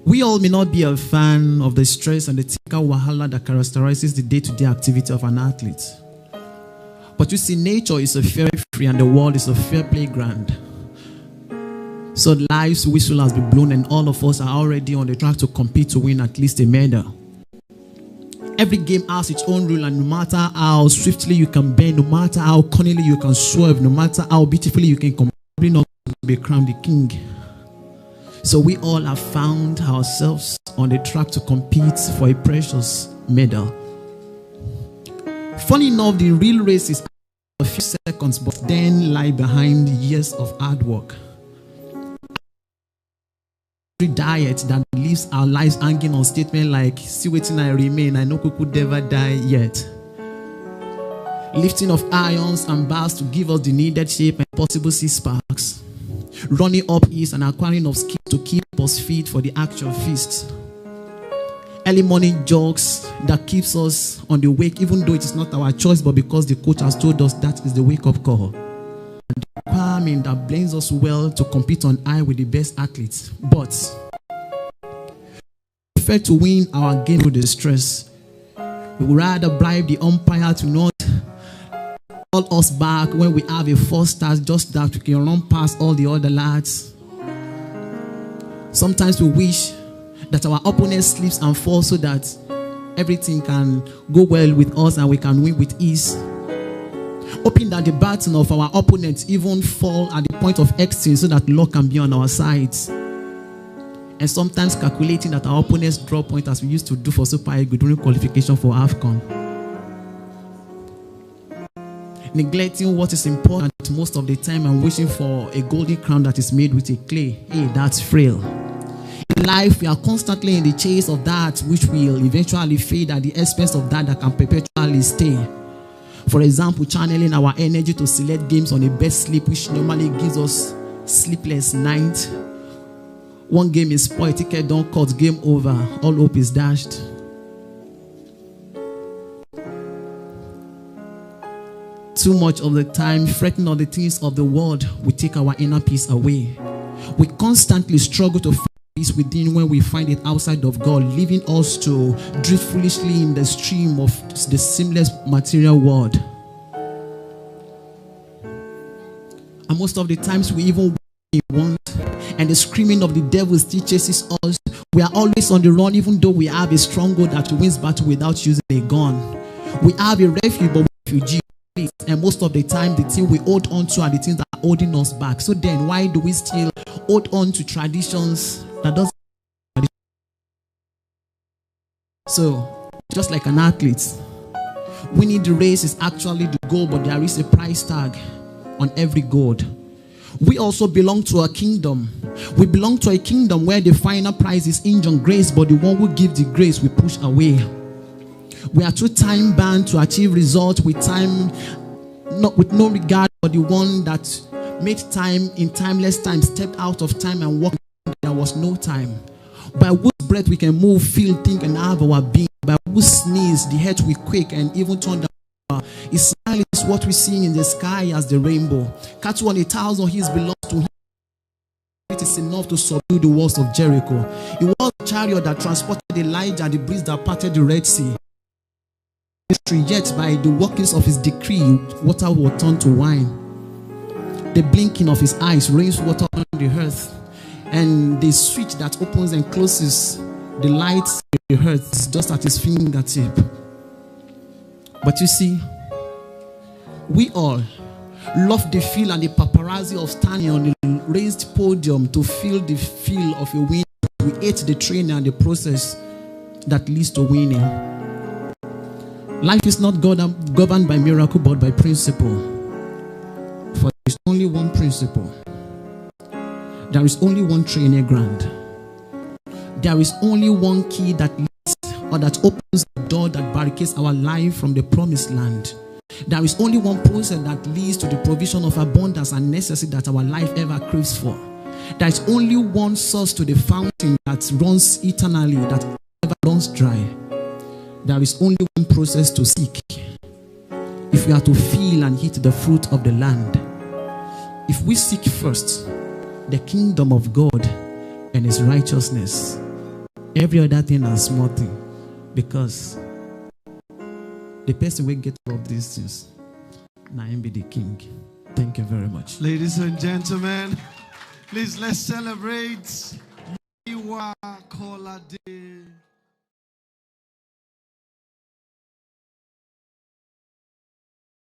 We all may not be a fan of the stress and the typical wahala that characterizes the day-to-day activity of an athlete. But you see, nature is a fair free and the world is a fair playground. So life's whistle has been blown and all of us are already on the track to compete to win at least a medal. Every game has its own rule, and no matter how swiftly you can bend, no matter how cunningly you can swerve, no matter how beautifully you can probably not be crowned the king. So we all have found ourselves on the track to compete for a precious medal. Funny enough, the real race is a few seconds, but then lie behind years of hard work. Diet that leaves our lives hanging on statements like, see waiting I remain, I know we could never die yet. Lifting of irons and bars to give us the needed shape and possible sparks. Running up hills and acquiring of skills to keep us fit for the actual feast. Early morning jogs that keeps us on the wake, even though it is not our choice, but because the coach has told us that is the wake-up call. Empowerment that blends us well to compete on high with the best athletes. But we prefer to win our game through the stress. We would rather bribe the umpire to not call us back when we have a false start, just that we can run past all the other lads. Sometimes we wish that our opponent slips and falls so that everything can go well with us and we can win with ease. Hoping that the baton of our opponents even fall at the point of exchange so that luck can be on our sides. And sometimes calculating that our opponents draw point as we used to do for Super Eagles during qualification for AFCON. Neglecting what is important most of the time and wishing for a golden crown that is made with a clay. Hey, that's frail. In life, we are constantly in the chase of that which will eventually fade at the expense of that can perpetually stay. For example, channeling our energy to select games on a best sleep, which normally gives us sleepless night. One game is spoiled, ticket don't cut, game over, all hope is dashed. Too much of the time, fretting on the things of the world will take our inner peace away. We constantly struggle to find peace within when we find it outside of God, leaving us to drift foolishly in the stream of the seamless material world. And most of the times we even want, and the screaming of the devil still chases us. We are always on the run, even though we have a stronghold that wins battle without using a gun. We have a refuge, but we're refugees. And most of the time, the thing we hold on to are the things that are holding us back. So then, why do we still hold on to traditions that doesn't? So, just like an athlete, winning the race is actually the goal, but there is a price tag on every goal. We also belong to a kingdom. We belong to a kingdom where the final prize is hinged on grace, but the one who gives the grace we push away. We are too time bound to achieve results with no regard for the one that made time in timeless time, stepped out of time and walked when there was no time. By whose breath we can move, feel, think, and have our being. By whose sneeze the earth will quake and even turn down. His smile is what we see in the sky as the rainbow. Cattle on 1,000 hills belongs to him. It is enough to subdue the walls of Jericho. It was the chariot that transported Elijah, the breeze that parted the Red Sea. Yet by the workings of his decree, water will turn to wine. The blinking of his eyes rains water on the earth. And the switch that opens and closes the lights in the earth is just at his fingertip. But you see, we all love the feel and the paparazzi of standing on the raised podium to feel the feel of a win. We hate the training and the process that leads to winning. Life is not governed by miracle, but by principle. For there is only one principle. There is only one training ground. There is only one key that leads or that opens the door that barricades our life from the promised land. There is only one process that leads to the provision of abundance and necessity that our life ever craves for. There is only one source to the fountain that runs eternally, that never runs dry. There is only one process to seek if we are to feel and eat the fruit of the land. If we seek first the kingdom of God and his righteousness, Every other thing is small thing. Because the person will get all of these things. Now him be the king. Thank you very much. Ladies and gentlemen, please let's celebrate Muyiwa Kolade.